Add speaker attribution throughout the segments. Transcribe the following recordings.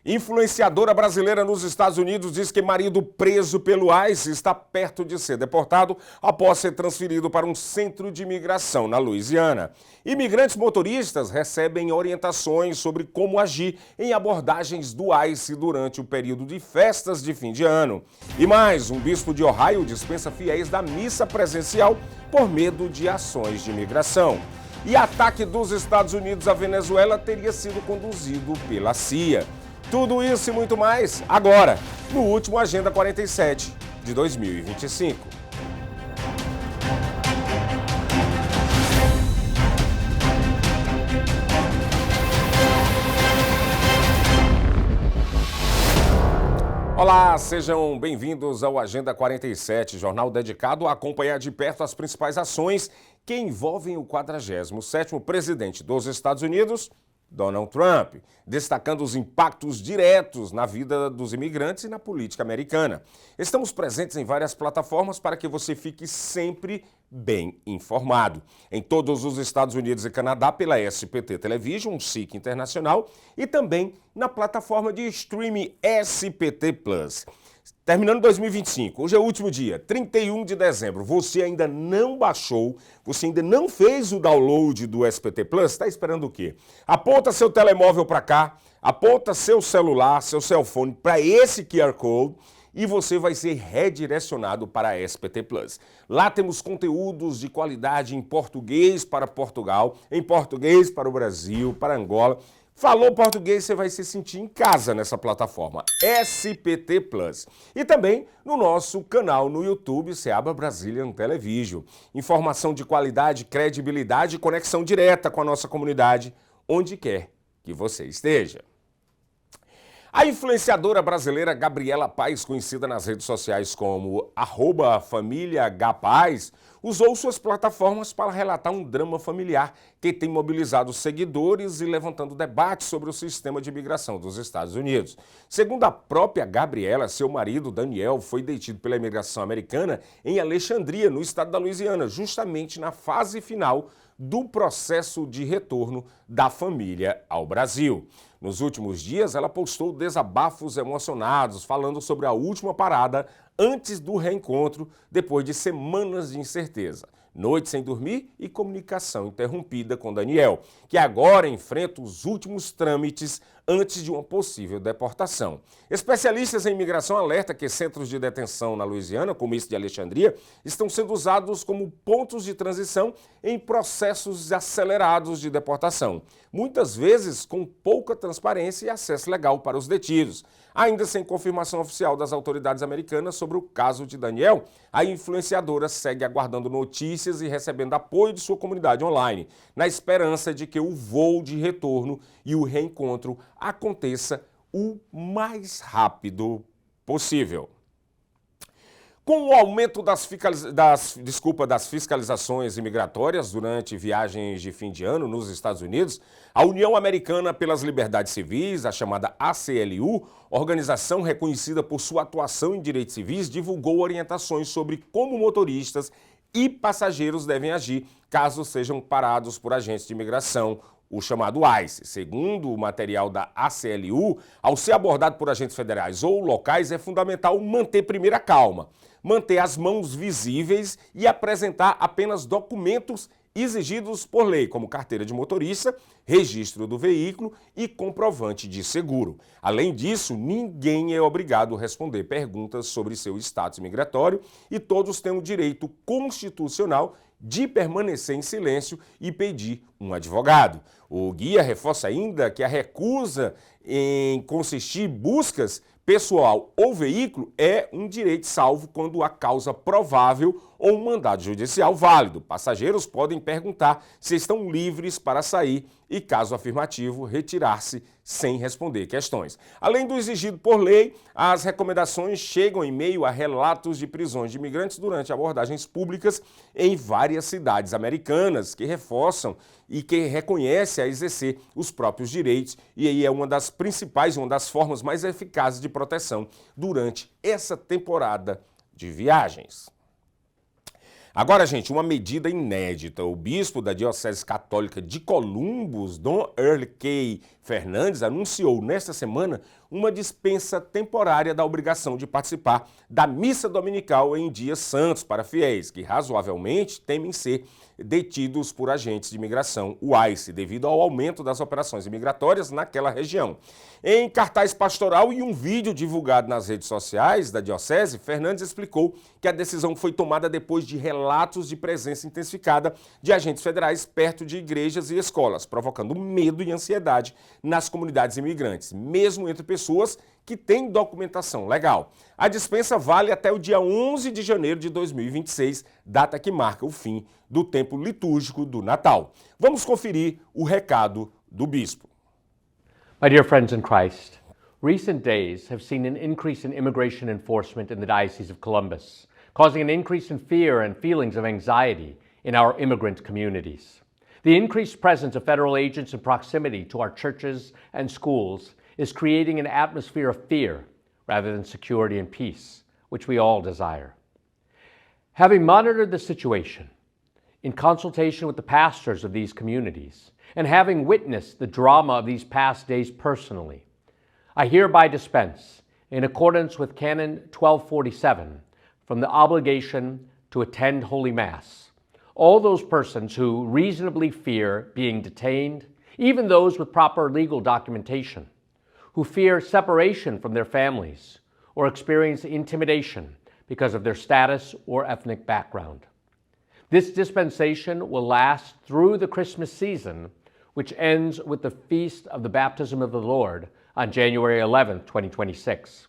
Speaker 1: Influenciadora brasileira nos Estados Unidos diz que marido preso pelo ICE está perto de ser deportado após ser transferido para um centro de imigração na Louisiana. Imigrantes motoristas recebem orientações sobre como agir em abordagens do ICE durante o período de festas de fim de ano. E mais, um bispo de Ohio dispensa fiéis da missa presencial por medo de ações de imigração. E ataque dos Estados Unidos à Venezuela teria sido conduzido pela CIA. Tudo isso e muito mais, agora, no último Agenda 47 de 2025. Olá, sejam bem-vindos ao Agenda 47, jornal dedicado a acompanhar de perto as principais ações que envolvem o 47º presidente dos Estados Unidos, Donald Trump, destacando os impactos diretos na vida dos imigrantes e na política americana. Estamos presentes em várias plataformas para que você fique sempre bem informado. Em todos os Estados Unidos e Canadá pela SPT Television, SIC Internacional, e também na plataforma de streaming SPT Plus. Terminando 2025, hoje é o último dia, 31 de dezembro. Você ainda não baixou, você ainda não fez o download do SPT Plus? Está esperando o quê? Aponta seu telemóvel para cá, aponta seu celular, seu cellphone para esse QR Code e você vai ser redirecionado para a SPT Plus. Lá temos conteúdos de qualidade em português para Portugal, em português para o Brasil, para Angola. Falou português, você vai se sentir em casa nessa plataforma, SPT Plus. E também no nosso canal no YouTube, Seaba Brazilian Television. Informação de qualidade, credibilidade e conexão direta com a nossa comunidade, onde quer que você esteja. A influenciadora brasileira Gabriela Paes, conhecida nas redes sociais como @famíliagapaz, usou suas plataformas para relatar um drama familiar que tem mobilizado seguidores e levantando debates sobre o sistema de imigração dos Estados Unidos. Segundo a própria Gabriela, seu marido, Daniel, foi detido pela imigração americana em Alexandria, no estado da Louisiana, justamente na fase final do processo de retorno da família ao Brasil. Nos últimos dias, ela postou desabafos emocionados, falando sobre a última parada antes do reencontro, depois de semanas de incerteza. Noite sem dormir e comunicação interrompida com Daniel, que agora enfrenta os últimos trâmites antes de uma possível deportação. Especialistas em imigração alertam que centros de detenção na Louisiana, como esse de Alexandria, estão sendo usados como pontos de transição em processos acelerados de deportação, muitas vezes com pouca transparência e acesso legal para os detidos. Ainda sem confirmação oficial das autoridades americanas sobre o caso de Daniel, a influenciadora segue aguardando notícias e recebendo apoio de sua comunidade online, na esperança de que o voo de retorno e o reencontro aconteça o mais rápido possível. Com o aumento das fiscalizações imigratórias durante viagens de fim de ano nos Estados Unidos, a União Americana pelas Liberdades Civis, a chamada ACLU, organização reconhecida por sua atuação em direitos civis, divulgou orientações sobre como motoristas e passageiros devem agir caso sejam parados por agentes de imigração, o chamado ICE. Segundo o material da ACLU, ao ser abordado por agentes federais ou locais, é fundamental manter primeiro a calma, manter as mãos visíveis e apresentar apenas documentos exigidos por lei, como carteira de motorista, registro do veículo e comprovante de seguro. Além disso, ninguém é obrigado a responder perguntas sobre seu status migratório e todos têm o direito constitucional de permanecer em silêncio e pedir um advogado. O guia reforça ainda que a recusa em consistir buscas pessoal ou veículo é um direito salvo quando há causa provável ou um mandado judicial válido. Passageiros podem perguntar se estão livres para sair e, caso afirmativo, retirar-se sem responder questões. Além do exigido por lei, as recomendações chegam em meio a relatos de prisões de imigrantes durante abordagens públicas em várias cidades americanas, que reforçam e que reconhecem a exercer os próprios direitos, e aí é uma das principais, uma das formas mais eficazes de proteção durante essa temporada de viagens. Agora, gente, uma medida inédita. O bispo da Diocese Católica de Columbus, Dom Earl K. Fernandes, anunciou nesta semana uma dispensa temporária da obrigação de participar da missa dominical em dias santos para fiéis, que razoavelmente temem ser detidos por agentes de imigração, o ICE, devido ao aumento das operações imigratórias naquela região. Em cartaz pastoral e um vídeo divulgado nas redes sociais da Diocese, Fernandes explicou que a decisão foi tomada depois de relatos de presença intensificada de agentes federais perto de igrejas e escolas, provocando medo e ansiedade nas comunidades imigrantes, mesmo entre pessoas que têm documentação legal. A dispensa vale até o dia 11 de janeiro de 2026, data que marca o fim do tempo litúrgico do Natal. Vamos conferir o recado do bispo.
Speaker 2: My dear friends in Christ, recent days have seen an increase in immigration enforcement in the Diocese of Columbus, causing an increase in fear and feelings of anxiety in our immigrant communities. The increased presence of federal agents in proximity to our churches and schools is creating an atmosphere of fear rather than security and peace, which we all desire. Having monitored the situation in consultation with the pastors of these communities, and having witnessed the drama of these past days personally, I hereby dispense, in accordance with Canon 1247, from the obligation to attend Holy Mass, all those persons who reasonably fear being detained, even those with proper legal documentation, who fear separation from their families or experience intimidation because of their status or ethnic background. This dispensation will last through the Christmas season, which ends with the Feast of the Baptism of the Lord on January 11th, 2026.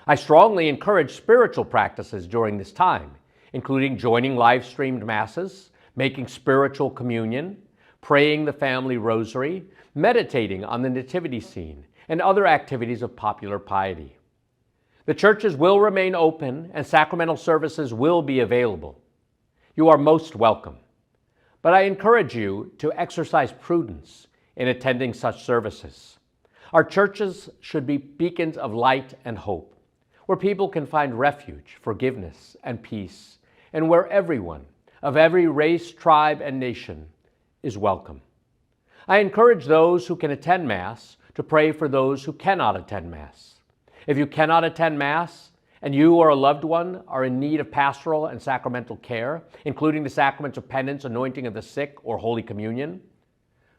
Speaker 2: I strongly encourage spiritual practices during this time, including joining live-streamed masses, making spiritual communion, praying the family rosary, meditating on the nativity scene, and other activities of popular piety. The churches will remain open and sacramental services will be available. You are most welcome, but I encourage you to exercise prudence in attending such services. Our churches should be beacons of light and hope, where people can find refuge, forgiveness, and peace, and where everyone, of every race, tribe, and nation, is welcome. I encourage those who can attend Mass to pray for those who cannot attend Mass. If you cannot attend Mass, and you or a loved one are in need of pastoral and sacramental care, including the sacraments of penance, anointing of the sick, or Holy Communion,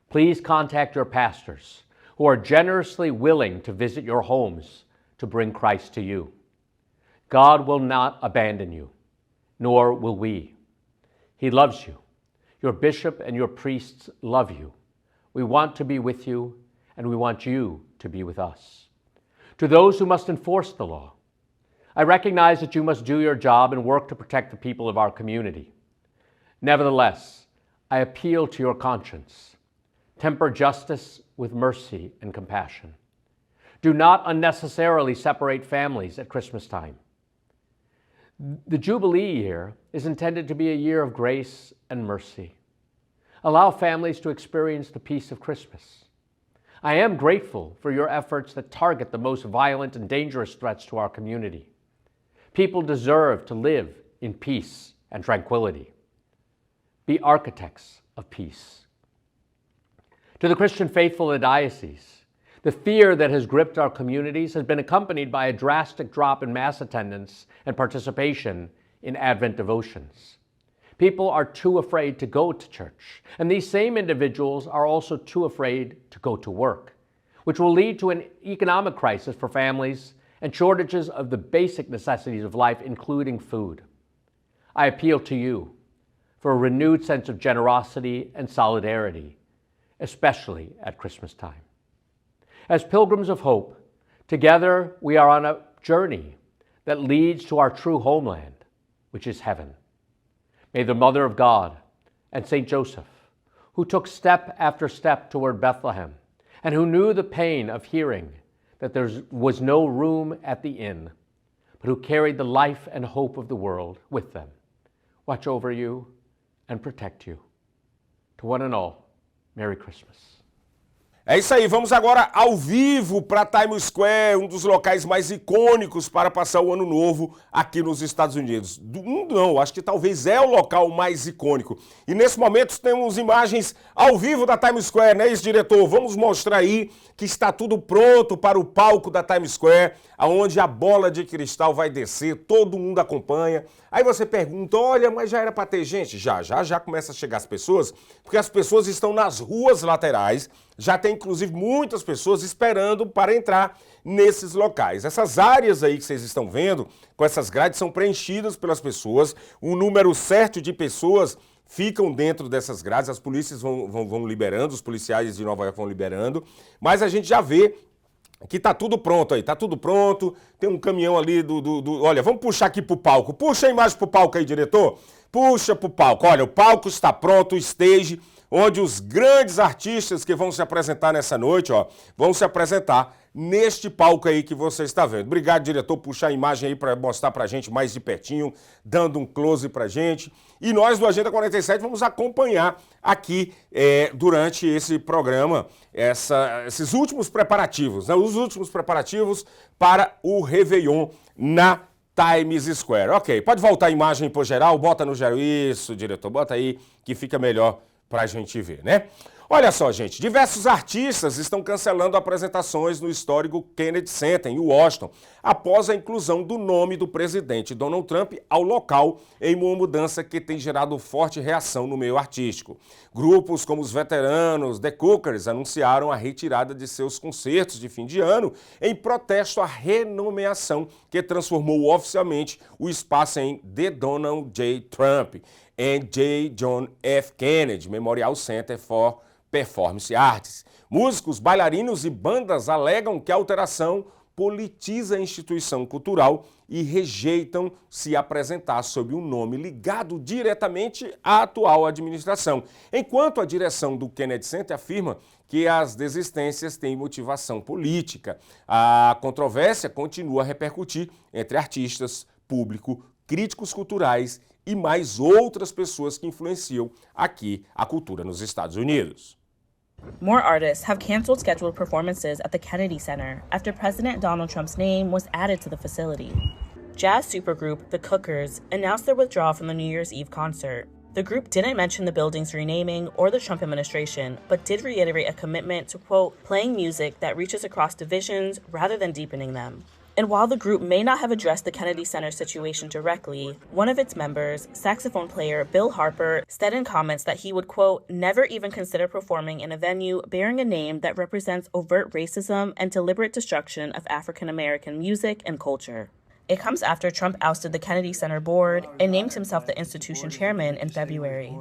Speaker 2: please contact your pastors, who are generously willing to visit your homes to bring Christ to you. God will not abandon you, nor will we. He loves you. Your bishop and your priests love you. We want to be with you, and we want you to be with us. To those who must enforce the law, I recognize that you must do your job and work to protect the people of our community. Nevertheless, I appeal to your conscience. Temper justice with mercy and compassion. Do not unnecessarily separate families at Christmas time. The Jubilee year is intended to be a year of grace and mercy. Allow families to experience the peace of Christmas. I am grateful for your efforts that target the most violent and dangerous threats to our community. People deserve to live in peace and tranquility. Be architects of peace. To the Christian faithful of the diocese, the fear that has gripped our communities has been accompanied by a drastic drop in Mass attendance and participation in Advent devotions. People are too afraid to go to church, and these same individuals are also too afraid to go to work, which will lead to an economic crisis for families and shortages of the basic necessities of life, including food. I appeal to you for a renewed sense of generosity and solidarity, especially at Christmas time. As pilgrims of hope, together we are on a journey that leads to our true homeland, which is heaven. May the Mother of God and Saint Joseph, who took step after step toward Bethlehem and who knew the pain of hearing that there was no room at the inn, but who carried the life and hope of the world with them, watch over you and protect you. To one and all, Merry Christmas.
Speaker 1: É isso aí, vamos agora ao vivo para Times Square, um dos locais mais icônicos para passar o ano novo aqui nos Estados Unidos. Não, acho que talvez é o local mais icônico. E nesse momento temos imagens ao vivo da Times Square, né, diretor? Vamos mostrar aí que está tudo pronto para o palco da Times Square, aonde a bola de cristal vai descer, todo mundo acompanha. Aí você pergunta, olha, mas já era para ter gente? Já começa a chegar as pessoas, porque as pessoas estão nas ruas laterais, já tem inclusive muitas pessoas esperando para entrar nesses locais. Essas áreas aí que vocês estão vendo, com essas grades, são preenchidas pelas pessoas, o número certo de pessoas ficam dentro dessas grades, as polícias vão liberando, os policiais de Nova York vão liberando, mas a gente já vê que tá tudo pronto aí, tá tudo pronto, tem um caminhão ali Olha, vamos puxar aqui pro palco, puxa a imagem pro palco aí, diretor, puxa pro palco, olha, o palco está pronto, o stage, onde os grandes artistas que vão se apresentar nessa noite, ó, vão se apresentar neste palco aí que você está vendo. Obrigado, diretor, puxar a imagem aí para mostrar pra gente mais de pertinho, dando um close pra gente. E nós do Agenda 47 vamos acompanhar aqui durante esse programa esses últimos preparativos, né? Os últimos preparativos para o Réveillon na Times Square. Ok, pode voltar a imagem pro geral, bota no geral. Isso, diretor, bota aí que fica melhor pra gente ver, né? Olha só, gente, diversos artistas estão cancelando apresentações no histórico Kennedy Center, em Washington, após a inclusão do nome do presidente Donald Trump ao local em uma mudança que tem gerado forte reação no meio artístico. Grupos como os veteranos The Cookers anunciaram a retirada de seus concertos de fim de ano em protesto à renomeação que transformou oficialmente o espaço em The Donald J. Trump and J. John F. Kennedy Memorial Center for Performance Arts. Músicos, bailarinos e bandas alegam que a alteração politiza a instituição cultural e rejeitam se apresentar sob um nome ligado diretamente à atual administração, enquanto a direção do Kennedy Center afirma que as desistências têm motivação política. A controvérsia continua a repercutir entre artistas, público, críticos culturais e mais outras pessoas que influenciam aqui a cultura nos Estados Unidos.
Speaker 3: More artists have canceled scheduled performances at the Kennedy Center after President Donald Trump's name was added to the facility. Jazz supergroup The Cookers announced their withdrawal from the New Year's Eve concert. The group didn't mention the building's renaming or the Trump administration, but did reiterate a commitment to, quote, playing music that reaches across divisions rather than deepening them. And while the group may not have addressed the Kennedy Center situation directly, one of its members, saxophone player Bill Harper, said in comments that he would, quote, never even consider performing in a venue bearing a name that represents overt racism and deliberate destruction of African American music and culture. It comes after Trump ousted the Kennedy Center board and named himself the institution chairman in February.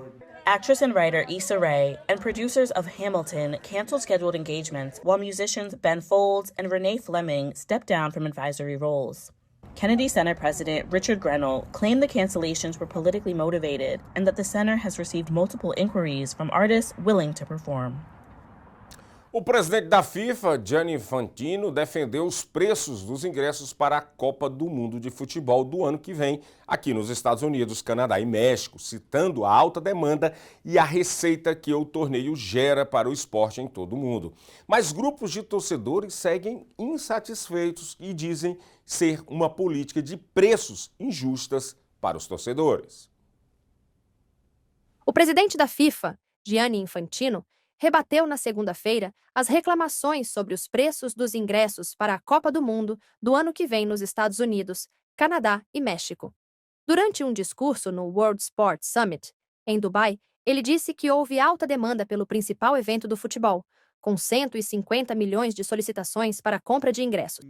Speaker 3: Actress and writer Issa Rae and producers of Hamilton canceled scheduled engagements while musicians Ben Folds and Renee Fleming stepped down from advisory roles. Kennedy Center President Richard Grenell claimed the cancellations were politically motivated and that the center has received multiple inquiries from artists willing to perform.
Speaker 1: O presidente da FIFA, Gianni Infantino, defendeu os preços dos ingressos para a Copa do Mundo de Futebol do ano que vem, aqui nos Estados Unidos, Canadá e México, citando a alta demanda e a receita que o torneio gera para o esporte em todo o mundo. Mas grupos de torcedores seguem insatisfeitos e dizem ser uma política de preços injustas para os torcedores.
Speaker 4: O presidente da FIFA, Gianni Infantino, rebateu na segunda-feira as reclamações sobre os preços dos ingressos para a Copa do Mundo do ano que vem nos Estados Unidos, Canadá e México. Durante um discurso no World Sports Summit, em Dubai, ele disse que houve alta demanda pelo principal evento do futebol, com 150 milhões de solicitações para a compra de ingressos.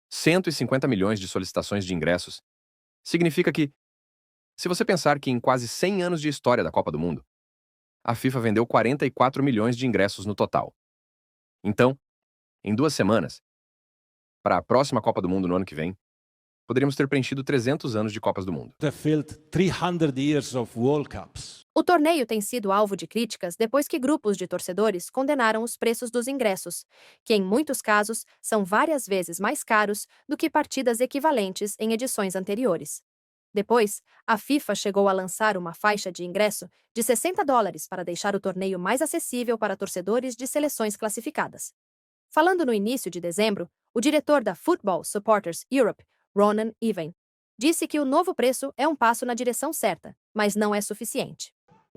Speaker 5: 150 milhões de solicitações de ingressos. Significa que, se você pensar que em quase 100 anos de história da Copa do Mundo, a FIFA vendeu 44 milhões de ingressos no total. Então, em 2 semanas, para a próxima Copa do Mundo no ano que vem, poderíamos ter preenchido 300 anos de Copas do Mundo.
Speaker 4: O torneio tem sido alvo de críticas depois que grupos de torcedores condenaram os preços dos ingressos, que em muitos casos são várias vezes mais caros do que partidas equivalentes em edições anteriores. Depois, a FIFA chegou a lançar uma faixa de ingresso de $60 para deixar o torneio mais acessível para torcedores de seleções classificadas. Falando no início de dezembro, o diretor da Football Supporters Europe, Ronan Even, disse que o novo preço é um passo na direção certa, mas não é suficiente.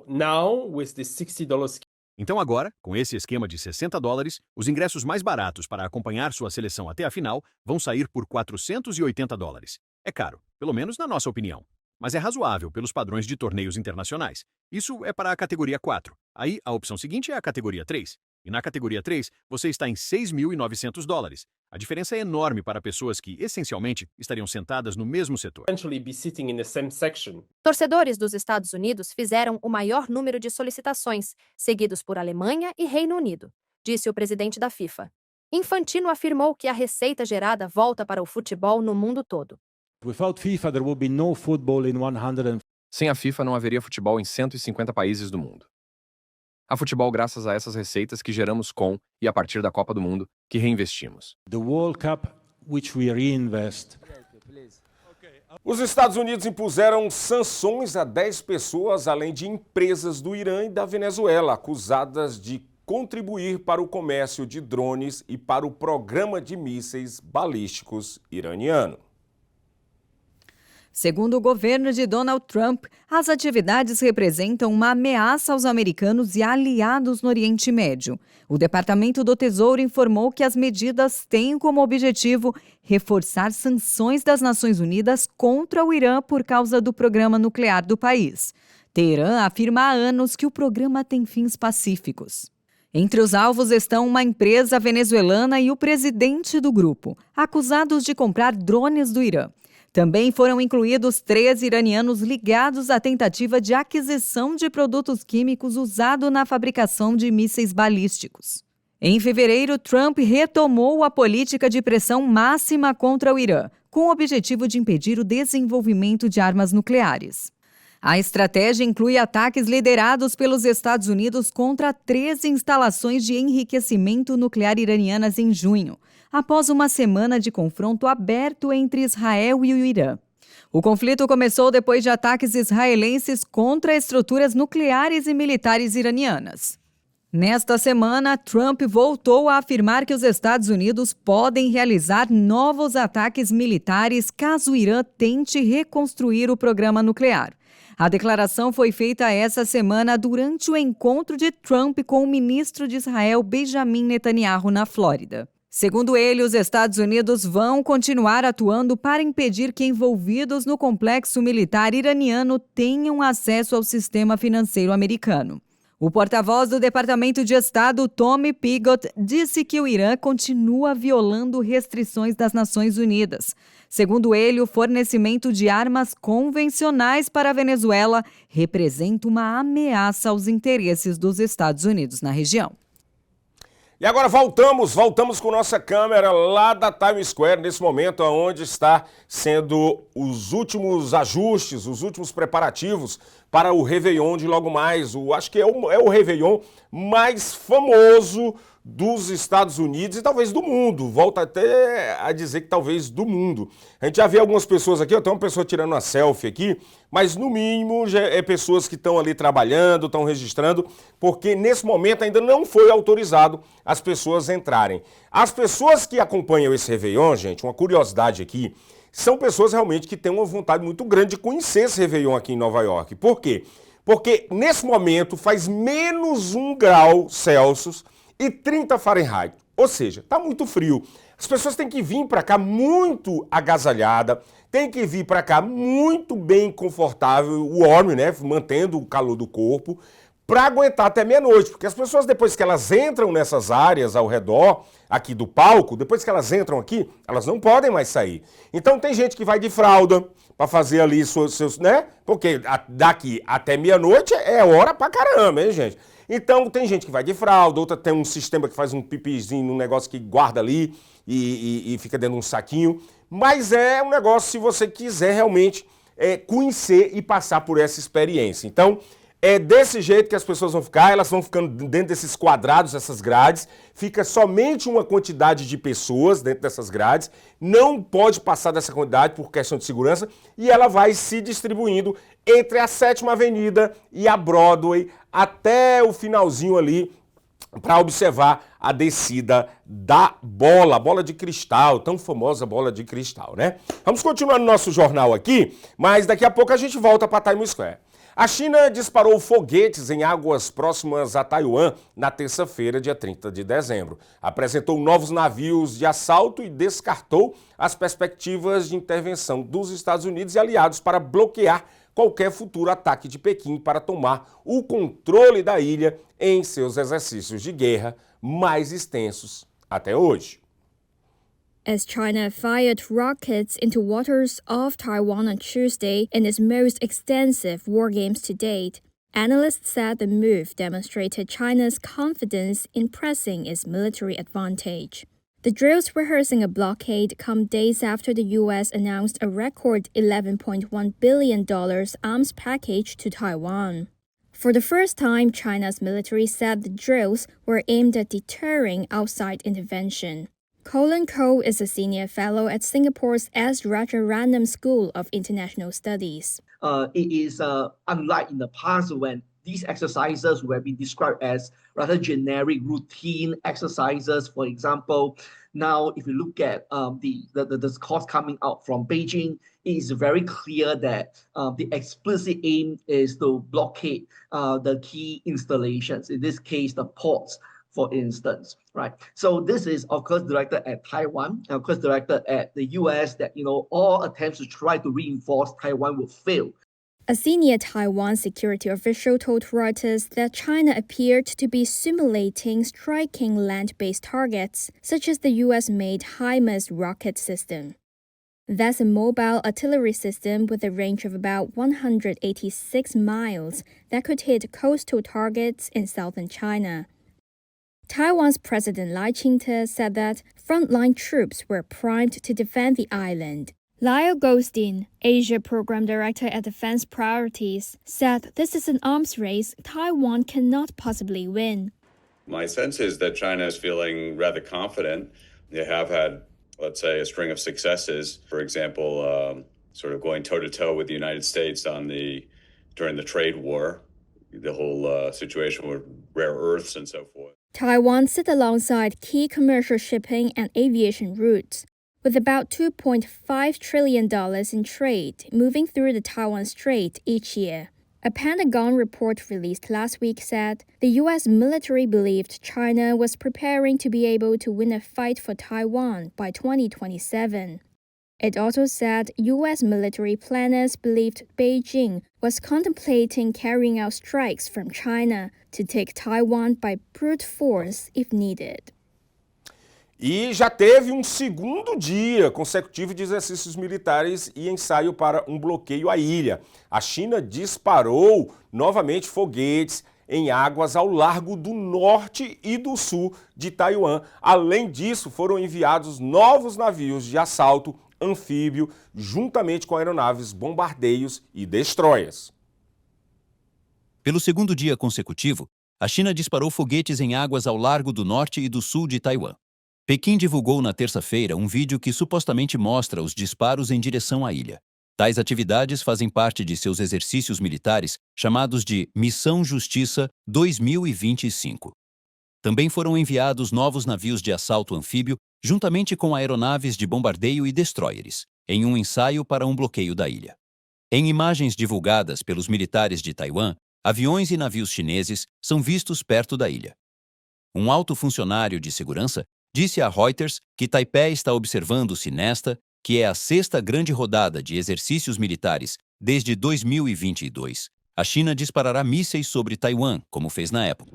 Speaker 6: Now, with the $60
Speaker 7: Então agora, com esse esquema de $60, os ingressos mais baratos para acompanhar sua seleção até a final vão sair por $480. É caro, pelo menos na nossa opinião, mas é razoável pelos padrões de torneios internacionais. Isso é para a categoria 4. Aí a opção seguinte é a categoria 3. E na categoria 3, você está em $6.900. A diferença é enorme para pessoas que, essencialmente, estariam sentadas no mesmo setor.
Speaker 6: essentially be sitting in the same section.
Speaker 4: Torcedores dos Estados Unidos fizeram o maior número de solicitações, seguidos por Alemanha e Reino Unido, disse o presidente da FIFA. Infantino afirmou que a receita gerada volta para o futebol no mundo todo.
Speaker 8: Without FIFA, there will be no football in 100.
Speaker 5: Sem a FIFA, não haveria futebol em 150 países do mundo. Há futebol graças a essas receitas que geramos com e a partir da Copa do Mundo, que reinvestimos.
Speaker 8: The World Cup, which we reinvest.
Speaker 1: Os Estados Unidos impuseram sanções a 10 pessoas, além de empresas do Irã e da Venezuela, acusadas de contribuir para o comércio de drones e para o programa de mísseis balísticos iraniano.
Speaker 9: Segundo o governo de Donald Trump, as atividades representam uma ameaça aos americanos e aliados no Oriente Médio. O Departamento do Tesouro informou que as medidas têm como objetivo reforçar sanções das Nações Unidas contra o Irã por causa do programa nuclear do país. Teherã afirma há anos que o programa tem fins pacíficos. Entre os alvos estão uma empresa venezuelana e o presidente do grupo, acusados de comprar drones do Irã. Também foram incluídos 3 iranianos ligados à tentativa de aquisição de produtos químicos usados na fabricação de mísseis balísticos. Em fevereiro, Trump retomou a política de pressão máxima contra o Irã, com o objetivo de impedir o desenvolvimento de armas nucleares. A estratégia inclui ataques liderados pelos Estados Unidos contra 13 instalações de enriquecimento nuclear iranianas em junho, após uma semana de confronto aberto entre Israel e o Irã. O conflito começou depois de ataques israelenses contra estruturas nucleares e militares iranianas. Nesta semana, Trump voltou a afirmar que os Estados Unidos podem realizar novos ataques militares caso o Irã tente reconstruir o programa nuclear. A declaração foi feita essa semana durante o encontro de Trump com o ministro de Israel, Benjamin Netanyahu, na Flórida. Segundo ele, os Estados Unidos vão continuar atuando para impedir que envolvidos no complexo militar iraniano tenham acesso ao sistema financeiro americano. O porta-voz do Departamento de Estado, Tommy Pigott, disse que o Irã continua violando restrições das Nações Unidas. Segundo ele, o fornecimento de armas convencionais para a Venezuela representa uma ameaça aos interesses dos Estados Unidos na região.
Speaker 1: E agora voltamos com nossa câmera lá da Times Square, nesse momento onde está sendo os últimos ajustes, os últimos preparativos para o Réveillon de logo mais. Acho que é o Réveillon mais famoso dos Estados Unidos e talvez do mundo. Volta até a dizer que talvez do mundo. A gente já vê algumas pessoas aqui, tem uma pessoa tirando uma selfie aqui, mas no mínimo já é pessoas que estão ali trabalhando, estão registrando, porque nesse momento ainda não foi autorizado as pessoas entrarem. As pessoas que acompanham esse Réveillon, gente, uma curiosidade aqui, são pessoas realmente que têm uma vontade muito grande de conhecer esse Réveillon aqui em Nova York. Por quê? Porque nesse momento faz menos 1 grau Celsius e 30 Fahrenheit. Ou seja, está muito frio. As pessoas têm que vir para cá muito agasalhada, têm que vir para cá muito bem confortável, warm, né, mantendo o calor do corpo, para aguentar até meia-noite. Porque as pessoas, depois que elas entram nessas áreas ao redor aqui do palco, depois que elas entram aqui, elas não podem mais sair. Então tem gente que vai de fralda para fazer ali seus, né? Porque daqui até meia-noite é hora pra caramba, hein, gente? Então tem gente que vai de fralda, outra tem um sistema que faz um pipizinho, um negócio que guarda ali e fica dentro de um saquinho. Mas é um negócio, se você quiser realmente conhecer e passar por essa experiência. Então, É desse jeito que as pessoas vão ficar, elas vão ficando dentro desses quadrados, essas grades, fica somente uma quantidade de pessoas dentro dessas grades, não pode passar dessa quantidade por questão de segurança, e ela vai se distribuindo entre a 7ª Avenida e a Broadway até o finalzinho ali, para observar a descida da bola de cristal, tão famosa bola de cristal, né? Vamos continuar no nosso jornal aqui, mas daqui a pouco a gente volta para Times Square. A China disparou foguetes em águas próximas a Taiwan na terça-feira, dia 30 de dezembro. Apresentou novos navios de assalto e descartou as perspectivas de intervenção dos Estados Unidos e aliados para bloquear qualquer futuro ataque de Pequim para tomar o controle da ilha em seus exercícios de guerra mais extensos até hoje.
Speaker 10: As China fired rockets into waters off Taiwan on Tuesday in its most extensive war games to date, analysts said the move demonstrated China's confidence in pressing its military advantage. The drills rehearsing a blockade come days after the U.S. announced a record $11.1 billion arms package to Taiwan. For the first time, China's military said the drills were aimed at deterring outside intervention. Colin Koh is a senior fellow at Singapore's S. Rajaratnam School of International Studies.
Speaker 11: It is unlike in the past when these exercises will be described as rather generic routine exercises. For example, now if you look at the course coming out from Beijing, it is very clear that the explicit aim is to blockade the key installations, in this case, the ports, for instance, right? So this is, of course, directed at Taiwan, and of course, directed at the U.S. that, all attempts to try to reinforce Taiwan will fail.
Speaker 10: A senior Taiwan security official told Reuters that China appeared to be simulating striking land-based targets, such as the U.S.-made HIMARS rocket system. That's a mobile artillery system with a range of about 186 miles that could hit coastal targets in southern China. Taiwan's President Lai Ching-te said that frontline troops were primed to defend the island. Lyle Goldstein, Asia Program Director at Defense Priorities, said this is an arms race Taiwan cannot possibly win.
Speaker 12: My sense is that China is feeling rather confident. They have had, let's say, a string of successes. For example, sort of going toe-to-toe with the United States during the trade war, the whole situation with rare earths and so forth.
Speaker 10: Taiwan sit alongside key commercial shipping and aviation routes, with about $2.5 trillion in trade moving through the Taiwan Strait each year. A Pentagon report released last week said the U.S. military believed China was preparing to be able to win a fight for Taiwan by 2027. It also said U.S. military planners believed Beijing was contemplating carrying out strikes from China to take Taiwan by brute force if needed.
Speaker 1: E já teve um segundo dia consecutivo de exercícios militares e ensaio para um bloqueio à ilha. A China disparou novamente foguetes em águas ao largo do norte e do sul de Taiwan. Além disso, foram enviados novos navios de assalto anfíbio, juntamente com aeronaves, bombardeios e destroyers.
Speaker 13: Pelo segundo dia consecutivo, a China disparou foguetes em águas ao largo do norte e do sul de Taiwan. Pequim divulgou na terça-feira um vídeo que supostamente mostra os disparos em direção à ilha. Tais atividades fazem parte de seus exercícios militares chamados de Missão Justiça 2025. Também foram enviados novos navios de assalto anfíbio juntamente com aeronaves de bombardeio e destroyers, em um ensaio para um bloqueio da ilha. Em imagens divulgadas pelos militares de Taiwan, aviões e navios chineses são vistos perto da ilha. Um alto funcionário de segurança disse a Reuters que Taipei está observando-se nesta, que é a 6ª grande rodada de exercícios militares desde 2022. A China disparará mísseis sobre Taiwan, como fez na época.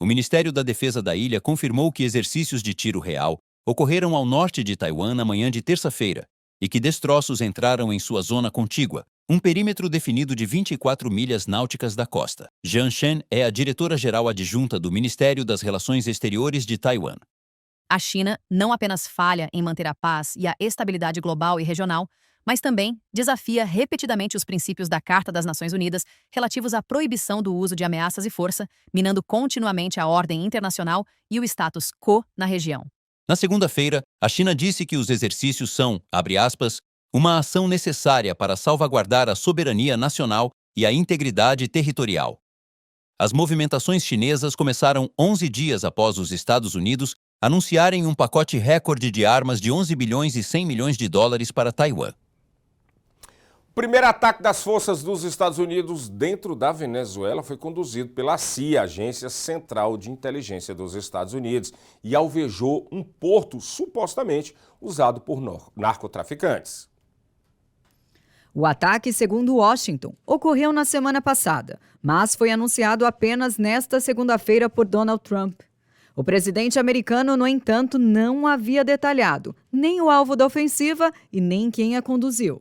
Speaker 13: O Ministério da Defesa da ilha confirmou que exercícios de tiro real ocorreram ao norte de Taiwan na manhã de terça-feira e que destroços entraram em sua zona contígua, um perímetro definido de 24 milhas náuticas da costa. Jian Shen é a diretora-geral adjunta do Ministério das Relações Exteriores de Taiwan.
Speaker 14: A China não apenas falha em manter a paz e a estabilidade global e regional, mas também desafia repetidamente os princípios da Carta das Nações Unidas relativos à proibição do uso de ameaças e força, minando continuamente a ordem internacional e o status quo na região.
Speaker 13: Na segunda-feira, a China disse que os exercícios são, abre aspas, uma ação necessária para salvaguardar a soberania nacional e a integridade territorial. As movimentações chinesas começaram 11 dias após os Estados Unidos anunciarem um pacote recorde de armas de 11 bilhões e 100 milhões de dólares para Taiwan.
Speaker 1: O primeiro ataque das forças dos Estados Unidos dentro da Venezuela foi conduzido pela CIA, Agência Central de Inteligência dos Estados Unidos, e alvejou um porto supostamente usado por narcotraficantes.
Speaker 9: O ataque, segundo Washington, ocorreu na semana passada, mas foi anunciado apenas nesta segunda-feira por Donald Trump. O presidente americano, no entanto, não havia detalhado nem o alvo da ofensiva e nem quem a conduziu.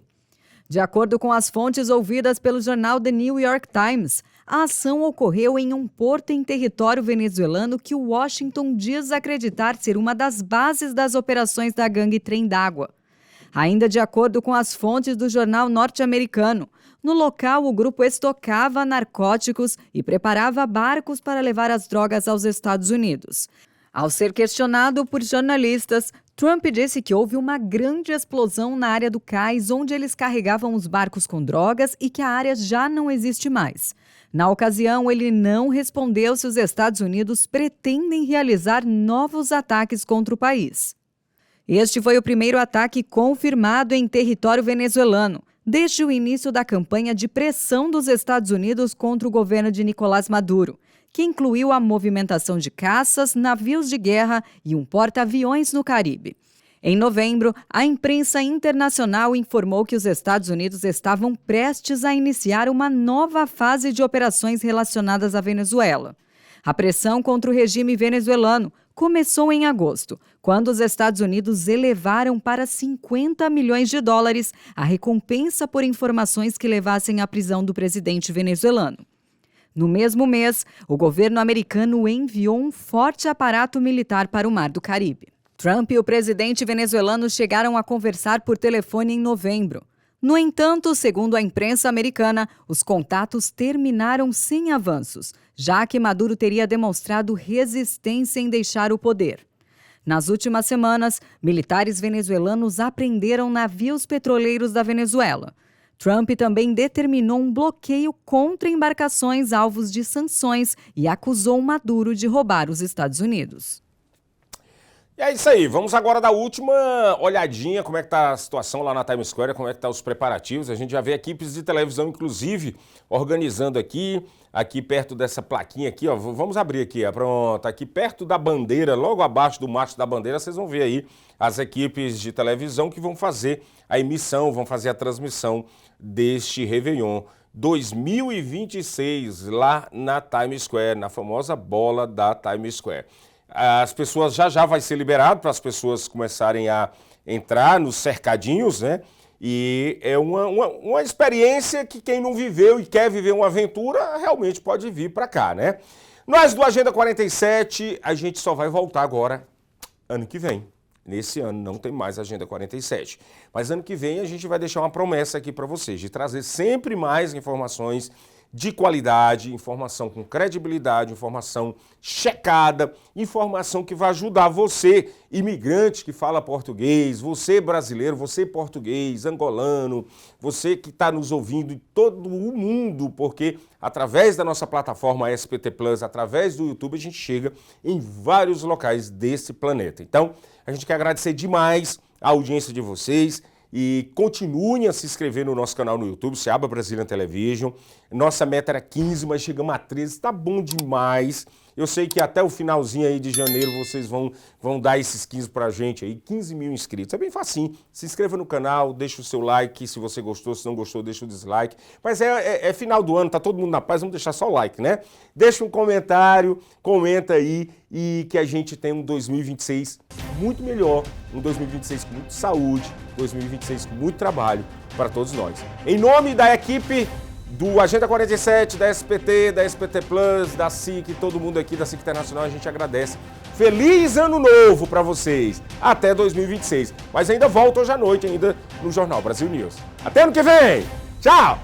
Speaker 9: De acordo com as fontes ouvidas pelo jornal The New York Times, a ação ocorreu em um porto em território venezuelano que o Washington diz acreditar ser uma das bases das operações da gangue Trem d'Água. Ainda de acordo com as fontes do jornal norte-americano, no local o grupo estocava narcóticos e preparava barcos para levar as drogas aos Estados Unidos. Ao ser questionado por jornalistas, Trump disse que houve uma grande explosão na área do cais onde eles carregavam os barcos com drogas e que a área já não existe mais. Na ocasião, ele não respondeu se os Estados Unidos pretendem realizar novos ataques contra o país. Este foi o primeiro ataque confirmado em território venezuelano, desde o início da campanha de pressão dos Estados Unidos contra o governo de Nicolás Maduro, que incluiu a movimentação de caças, navios de guerra e um porta-aviões no Caribe. Em novembro, a imprensa internacional informou que os Estados Unidos estavam prestes a iniciar uma nova fase de operações relacionadas à Venezuela. A pressão contra o regime venezuelano começou em agosto, quando os Estados Unidos elevaram para 50 milhões de dólares a recompensa por informações que levassem à prisão do presidente venezuelano. No mesmo mês, o governo americano enviou um forte aparato militar para o Mar do Caribe. Trump e o presidente venezuelano chegaram a conversar por telefone em novembro. No entanto, segundo a imprensa americana, os contatos terminaram sem avanços, já que Maduro teria demonstrado resistência em deixar o poder. Nas últimas semanas, militares venezuelanos apreenderam navios petroleiros da Venezuela. Trump também determinou um bloqueio contra embarcações alvos de sanções e acusou Maduro de roubar os Estados Unidos.
Speaker 1: E é isso aí, vamos agora dar a última olhadinha como é que está a situação lá na Times Square, como é que estão os preparativos. A gente já vê equipes de televisão, inclusive, organizando aqui perto dessa plaquinha aqui, ó. Vamos abrir aqui, ó. Pronto, aqui perto da bandeira, logo abaixo do mastro da bandeira, vocês vão ver aí as equipes de televisão que vão fazer a emissão, vão fazer a transmissão deste Réveillon 2026 lá na Times Square, na famosa bola da Times Square. As pessoas já vai ser liberado para as pessoas começarem a entrar nos cercadinhos, né? E é uma experiência que quem não viveu e quer viver uma aventura realmente pode vir para cá, né? Nós do Agenda 47, a gente só vai voltar agora ano que vem. Nesse ano não tem mais Agenda 47. Mas ano que vem a gente vai deixar uma promessa aqui para vocês de trazer sempre mais informações de qualidade, informação com credibilidade, informação checada, informação que vai ajudar você, imigrante que fala português, você brasileiro, você português, angolano, você que está nos ouvindo em todo o mundo, porque através da nossa plataforma SPT Plus, através do YouTube, a gente chega em vários locais desse planeta. Então, a gente quer agradecer demais a audiência de vocês. E continuem a se inscrever no nosso canal no YouTube, Seaba Brazilian Television. Nossa meta era 15, mas chegamos a 13, tá bom demais. Eu sei que até o finalzinho aí de janeiro vocês vão dar esses 15 pra gente aí, 15 mil inscritos. É bem facinho, se inscreva no canal, deixa o seu like, se você gostou, se não gostou, deixa o dislike. Mas é final do ano, tá todo mundo na paz, vamos deixar só o like, né? Deixa um comentário, comenta aí e que a gente tenha um 2026 muito melhor, um 2026 com muita saúde, 2026 com muito trabalho para todos nós. Em nome da equipe do Agenda 47, da SPT, da SPT Plus, da SIC, todo mundo aqui da SIC Internacional, a gente agradece Feliz Ano Novo para vocês, até 2026. Mas ainda volto hoje à noite, ainda no Jornal Brasil News. Até ano que vem! Tchau!